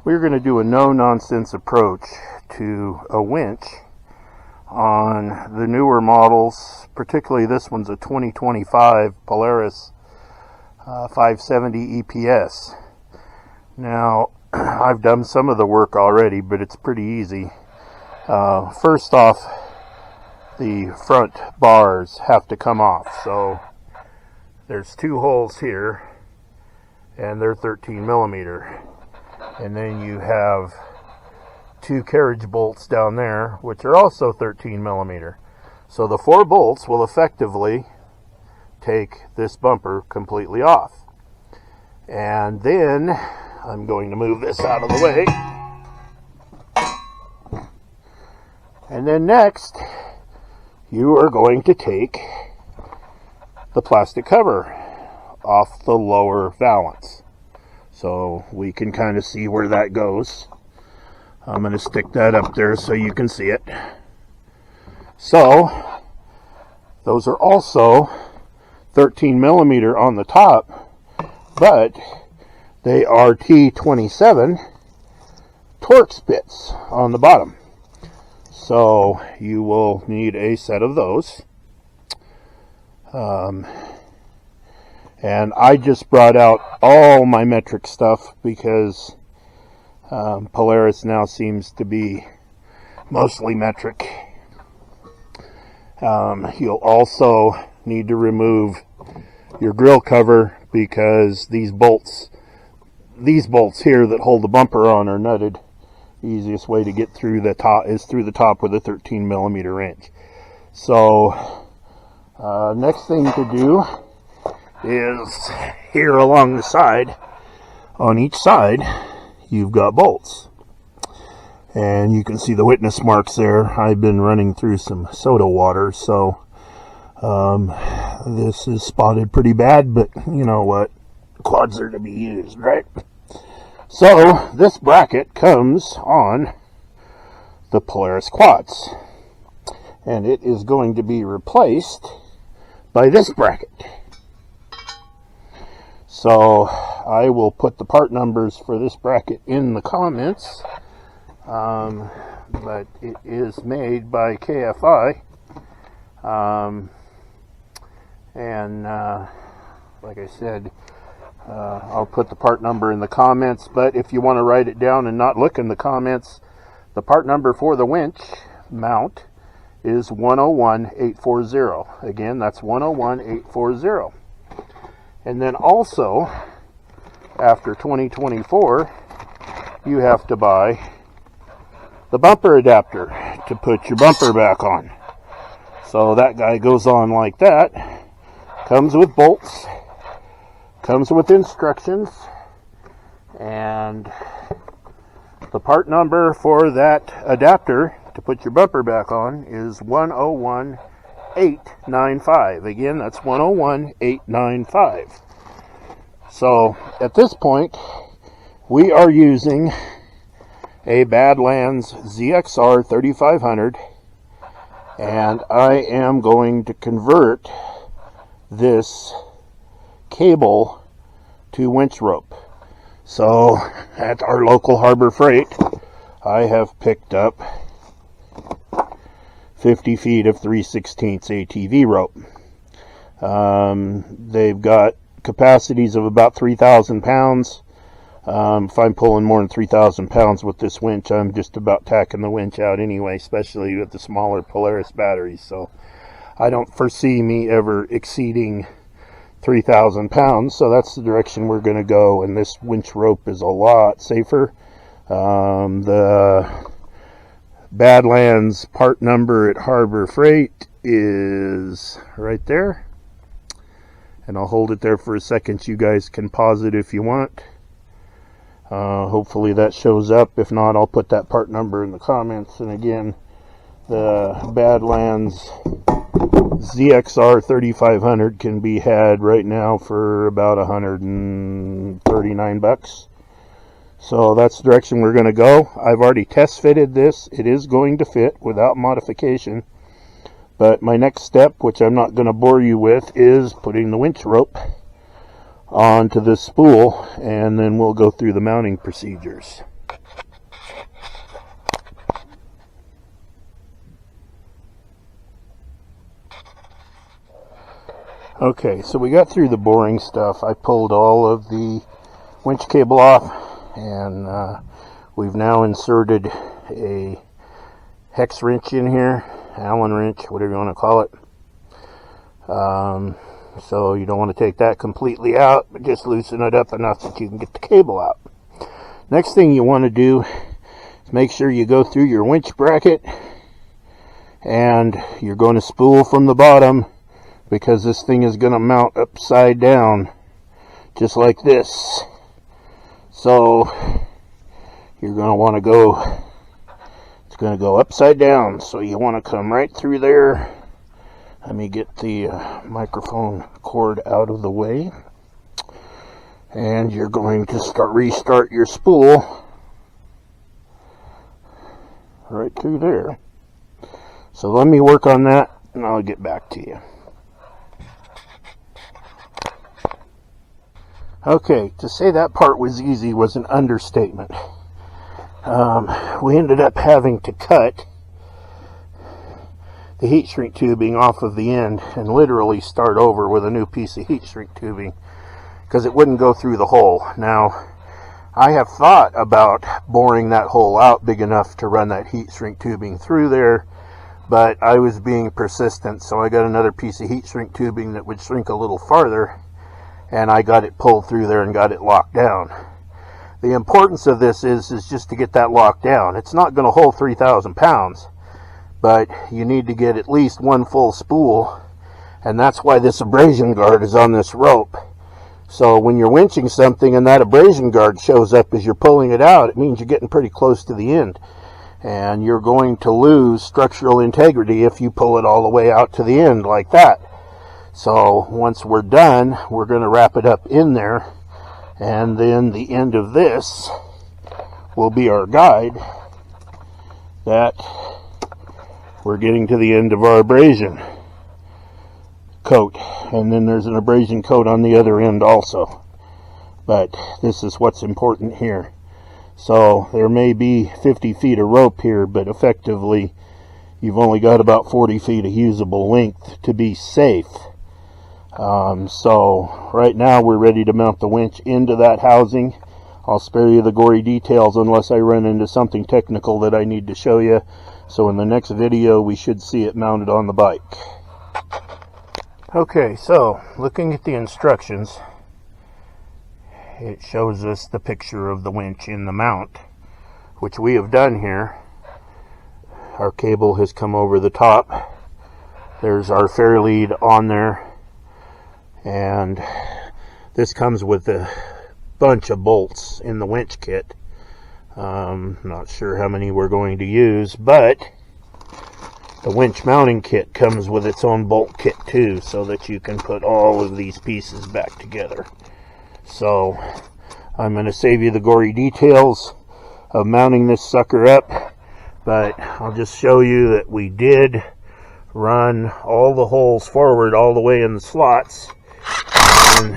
We're going to do a no-nonsense approach to a winch on the newer models, particularly this one's a 2025 Polaris 570 EPS. Now, I've done some of the work already, but it's pretty easy. First off, the front bars have to come off. So there's two holes here, and they're 13 millimeter. And then you have two carriage bolts down there, which are also 13 millimeter. So the four bolts will effectively take this bumper completely off. And then I'm going to move this out of the way. And then next, you are going to take the plastic cover off the lower valance. So we can kind of see where that goes. I'm going to stick that up there so you can see it. So those are also 13 millimeter on the top, but they are T27 Torx bits on the bottom. So you will need a set of those. And I just brought out all my metric stuff because Polaris now seems to be mostly metric. You'll also need to remove your grill cover because these bolts here that hold the bumper on are nutted. The easiest way to get through the top is through the top with a 13 millimeter wrench. So next thing to do is here along the side, on each side, you've got bolts. And you can see the witness marks there. I've been running through some soda water, so this is spotted pretty bad, but you know what? Quads are to be used, right? So this bracket comes on the Polaris quads, and it is going to be replaced by this bracket. So I will put the part numbers for this bracket in the comments, but it is made by KFI, and like I said, I'll put the part number in the comments, but if you want to write it down and not look in the comments, the part number for the winch mount is 101840. Again, that's 101840. And then also, after 2024, you have to buy the bumper adapter to put your bumper back on. So that guy goes on like that, comes with bolts, comes with instructions, and the part number for that adapter to put your bumper back on is 101895. Again, that's 101895. So at this point, we are using a Badlands ZXR 3500, and I am going to convert this cable to winch rope. So at our local Harbor Freight, I have picked up 50 feet of 3/16 ATV rope. They've got capacities of about 3,000 pounds. If I'm pulling more than 3,000 pounds with this winch, I'm just about tacking the winch out anyway, especially with the smaller Polaris batteries. So I don't foresee me ever exceeding 3,000 pounds. So that's the direction we're going to go, and this winch rope is a lot safer. The Badlands part number at Harbor Freight is right there, and I'll hold it there for a second. You guys can pause it if you want. Hopefully that shows up. If not, I'll put that part number in the comments. And again, the Badlands ZXR 3500 can be had right now for about $139. So that's the direction we're going to go. I've already test fitted this. It is going to fit without modification. But my next step, which I'm not going to bore you with, is putting the winch rope onto this spool, and then we'll go through the mounting procedures. Okay, so we got through the boring stuff. I pulled all of the winch cable off, and we've now inserted a hex wrench in here, Allen wrench, whatever you want to call it. So you don't want to take that completely out, but just loosen it up enough that you can get the cable out. Next thing you want to do is make sure you go through your winch bracket, and you're going to spool from the bottom, because this thing is going to mount upside down, just like this. So you're going to want to go, it's going to go upside down, so you want to come right through there. Let me get the microphone cord out of the way. And you're going to restart your spool right through there. So let me work on that, and I'll get back to you. Okay, to say that part was easy was an understatement. We ended up having to cut the heat shrink tubing off of the end and literally start over with a new piece of heat shrink tubing because it wouldn't go through the hole. Now, I have thought about boring that hole out big enough to run that heat shrink tubing through there, but I was being persistent, so I got another piece of heat shrink tubing that would shrink a little farther, and I got it pulled through there and got it locked down. The importance of this is just to get that locked down. It's not going to hold 3,000 pounds, but you need to get at least one full spool, and that's why this abrasion guard is on this rope. So when you're winching something and that abrasion guard shows up as you're pulling it out, it means you're getting pretty close to the end, and you're going to lose structural integrity if you pull it all the way out to the end like that. So once we're done, we're going to wrap it up in there, and then the end of this will be our guide that we're getting to the end of our abrasion coat. And then there's an abrasion coat on the other end also. But this is what's important here. So there may be 50 feet of rope here, but effectively you've only got about 40 feet of usable length to be safe. So right now we're ready to mount the winch into that housing. I'll spare you the gory details unless I run into something technical that I need to show you. So in the next video we should see it mounted on the bike. Okay, so looking at the instructions, it shows us the picture of the winch in the mount, which we have done here. Our cable has come over the top. There's our fair lead on there. And this comes with a bunch of bolts in the winch kit. Not sure how many we're going to use, but the winch mounting kit comes with its own bolt kit too, so that you can put all of these pieces back together. So I'm going to save you the gory details of mounting this sucker up, but I'll just show you that we did run all the holes forward all the way in the slots. And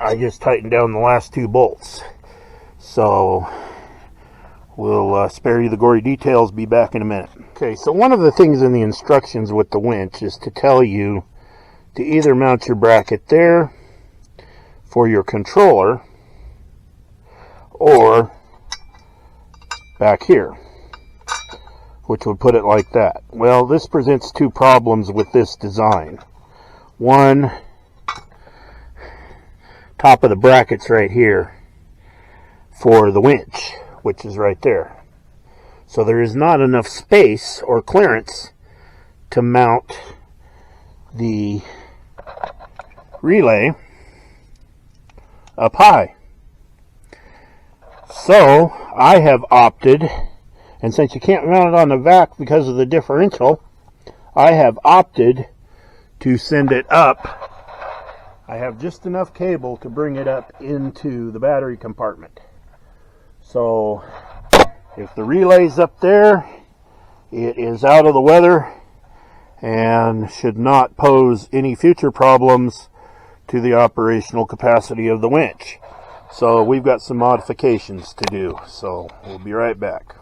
I just tightened down the last two bolts. So we'll spare you the gory details, be back in a minute. Okay, so one of the things in the instructions with the winch is to tell you to either mount your bracket there for your controller or back here, which would put it like that. Well, this presents two problems with this design. One, top of the bracket's right here for the winch, which is right there. So there is not enough space or clearance to mount the relay up high. So I have opted, and since you can't mount it on the vac because of the differential, I have opted to send it up. I have just enough cable to bring it up into the battery compartment. So if the relay's up there, it is out of the weather and should not pose any future problems to the operational capacity of the winch. So we've got some modifications to do. So we'll be right back.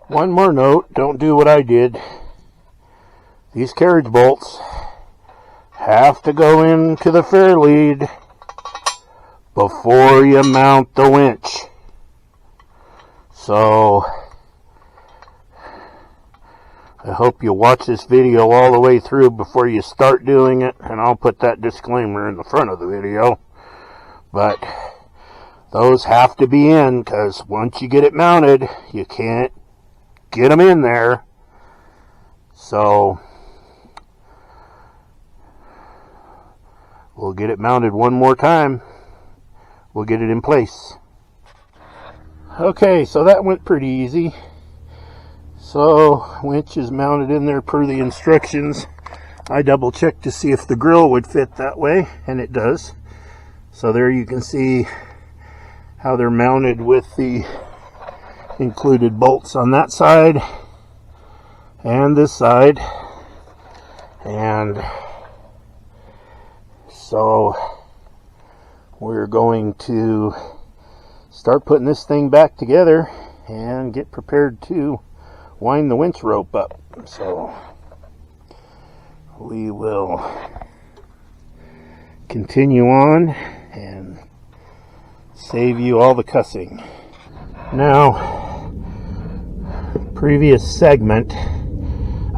One more note, don't do what I did. These carriage bolts have to go into the fair lead before you mount the winch. So I hope you watch this video all the way through before you start doing it, and I'll put that disclaimer in the front of the video. But those have to be in, because once you get it mounted, you can't get them in there. So we'll get it mounted one more time. We'll get it in place. Okay, so that went pretty easy. So winch is mounted in there per the instructions. I double checked to see if the grill would fit that way, and it does. So there you can see how they're mounted with the included bolts on that side and this side. And so we're going to start putting this thing back together and get prepared to wind the winch rope up. So we will continue on and save you all the cussing. Now, previous segment,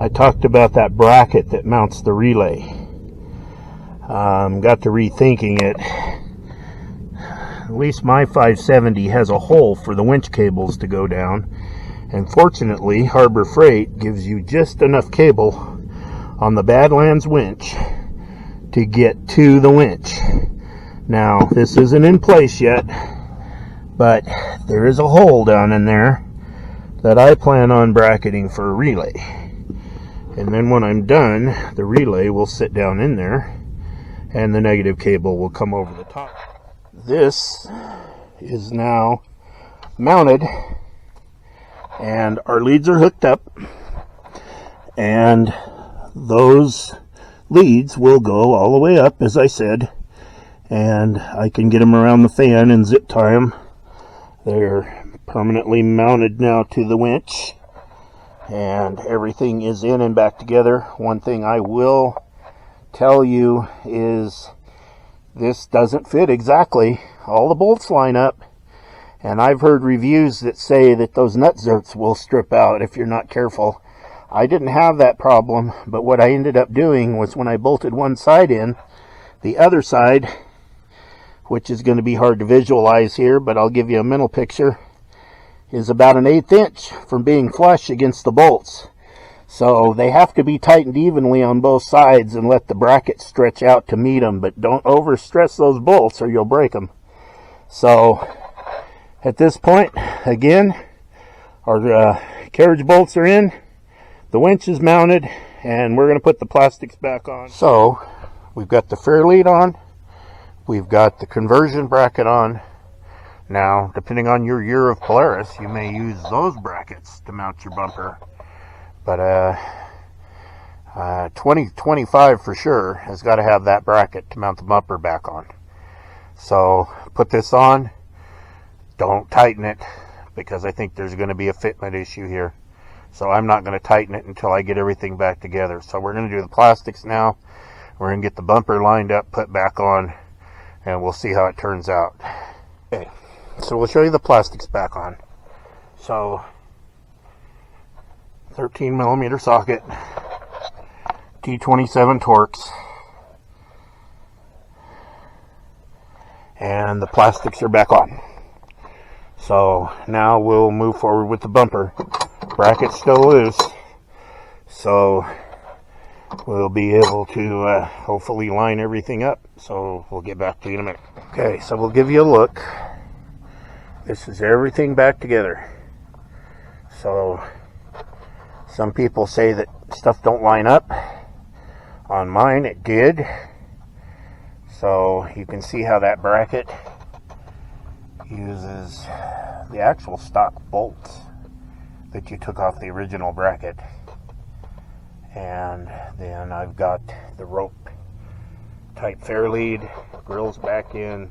I talked about that bracket that mounts the relay. Got to rethinking it. At least my 570 has a hole for the winch cables to go down, and fortunately Harbor Freight gives you just enough cable on the Badlands winch to get to the winch. Now this isn't in place yet, but there is a hole down in there that I plan on bracketing for a relay, and then when I'm done, the relay will sit down in there and the negative cable will come over the top. This is now mounted and our leads are hooked up, and those leads will go all the way up, as I said, and I can get them around the fan and zip tie them. They're permanently mounted now to the winch, and everything is in and back together. One thing I will tell you is this doesn't fit exactly. All the bolts line up, and I've heard reviews that say that those nut zerts will strip out if you're not careful. I didn't have that problem, but what I ended up doing was when I bolted one side in, the other side, which is going to be hard to visualize here, but I'll give you a mental picture, is about 1/8 inch from being flush against the bolts. So they have to be tightened evenly on both sides and let the bracket stretch out to meet them, but don't overstress those bolts or you'll break them. So at this point, again, our carriage bolts are in, the winch is mounted, and we're going to put the plastics back on. So we've got the fair lead on, we've got the conversion bracket on. Now, depending on your year of Polaris, you may use those brackets to mount your bumper. But 2025 for sure has got to have that bracket to mount the bumper back on. So put this on. Don't tighten it, because I think there's going to be a fitment issue here. So I'm not going to tighten it until I get everything back together. So we're going to do the plastics now. We're going to get the bumper lined up, put back on, and we'll see how it turns out. Okay, so we'll show you the plastics back on. So 13 millimeter socket, T27 Torx, and the plastics are back on. So now we'll move forward with the bumper. Bracket's still loose, so we'll be able to hopefully line everything up. So we'll get back to you in a minute. Okay, so we'll give you a look. This is everything back together. So some people say that stuff don't line up. On mine it did. So you can see how that bracket uses the actual stock bolts that you took off the original bracket. And then I've got the rope type fair lead, grills back in,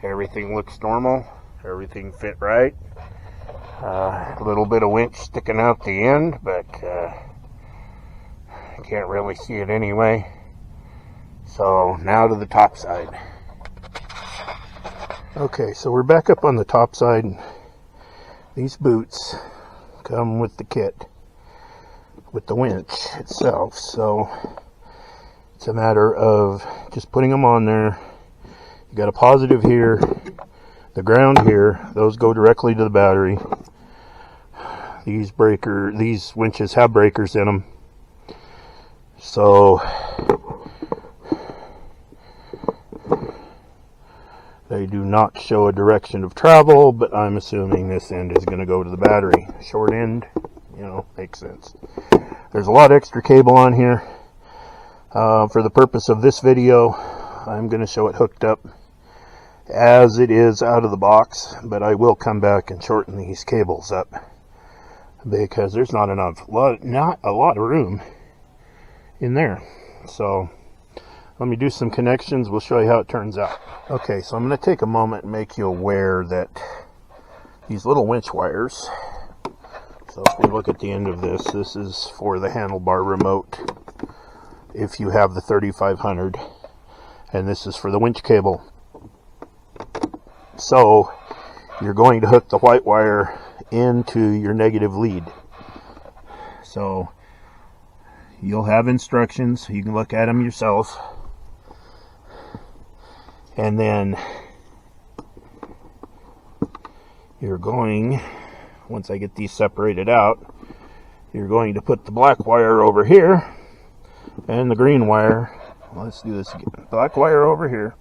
Everything looks normal. Everything fit right. A little bit of winch sticking out the end, but I can't really see it anyway. So now to the top side. Okay, so we're back up on the top side. These boots come with the kit, with the winch itself, so it's a matter of just putting them on there. You got a positive here, the ground here, those go directly to the battery. These winches have breakers in them, so they do not show a direction of travel, but I'm assuming this end is going to go to the battery. Short end, you know, makes sense. There's a lot of extra cable on here. For the purpose of this video, I'm going to show it hooked up as it is out of the box, but I will come back and shorten these cables up because there's not a lot of room in there. So let me do some connections. We'll show you how it turns out. Okay, so I'm going to take a moment and make you aware that these little winch wires, so if we look at the end of this, this is for the handlebar remote if you have the 3500, and this is for the winch cable. So you're going to hook the white wire into your negative lead. So you'll have instructions, you can look at them yourself, and then you're going, once I get these separated out, you're going to put the black wire over here and the green wire, let's do this again, black wire over here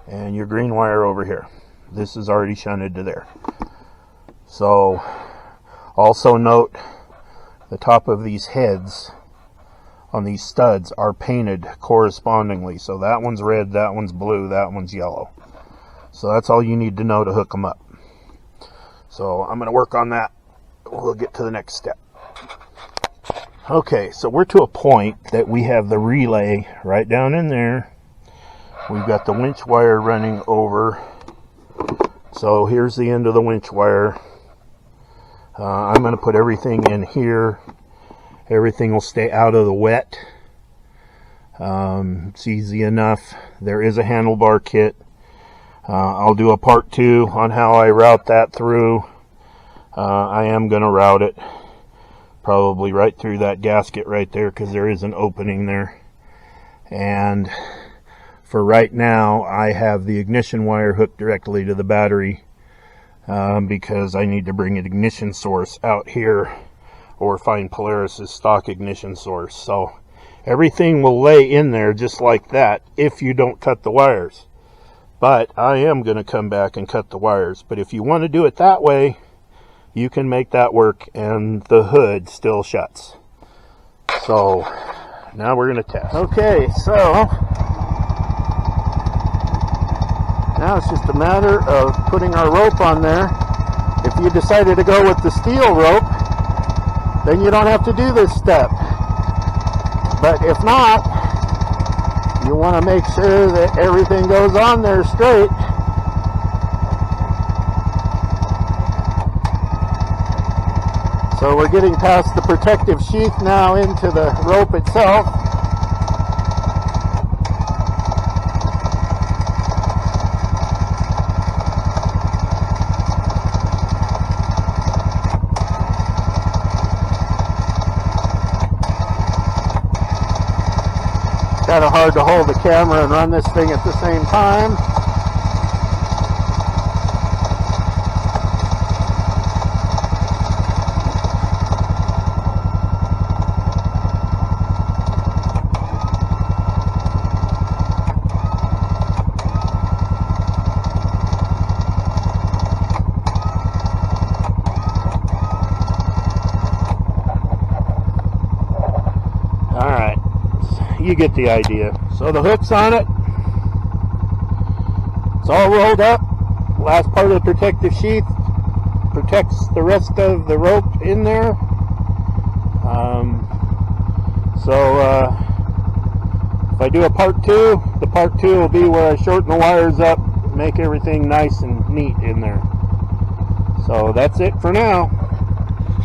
and your green wire over here. This is already shunted to there. So also note the top of these heads on these studs are painted correspondingly. So that one's red, that one's blue, that one's yellow. So that's all you need to know to hook them up. So I'm going to work on that. We'll get to the next step. Okay, so we're to a point that we have the relay right down in there. We've got the winch wire running over. So here's the end of the winch wire. I'm going to put everything in here. Everything will stay out of the wet. It's easy enough. There is a handlebar kit. I'll do a part 2 on how I route that through. I am going to route it probably right through that gasket right there, because there is an opening there. And for right now, I have the ignition wire hooked directly to the battery because I need to bring an ignition source out here or find Polaris's stock ignition source. So everything will lay in there just like that if you don't cut the wires. But I am going to come back and cut the wires. But if you want to do it that way, you can make that work and the hood still shuts. So now we're going to test. Okay, so now it's just a matter of putting our rope on there. If you decided to go with the steel rope, then you don't have to do this step. But if not, you want to make sure that everything goes on there straight. So we're getting past the protective sheath now into the rope itself. Kind of hard to hold the camera and run this thing at the same time. You get the idea. So the hook's on it. It's all rolled up. Last part of the protective sheath protects the rest of the rope in there. If I do a part 2, the part 2 will be where I shorten the wires up, make everything nice and neat in there. So that's it for now.